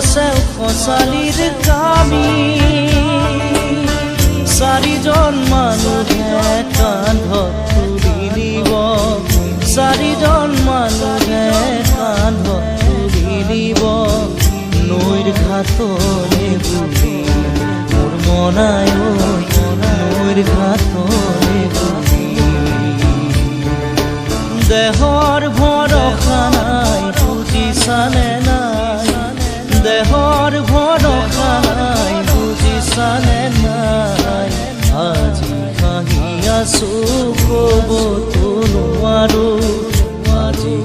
সেও খচালিৰ কামি চাৰিজন মানুহে কান্ধত তুলি নিব চাৰিজন মানুহে কান্ধত তুলি নিব নৈৰ ঘাটৰে বুলি মোৰ মনাই নৈৰ ঘাটৰে বুলি দেহৰ ভৰসা নাই বুজিছানে নাই দেহৰ ভৰসা নাই বুজিছানে নাই আজি হাঁহি আছো ক'বতো নোৱাৰো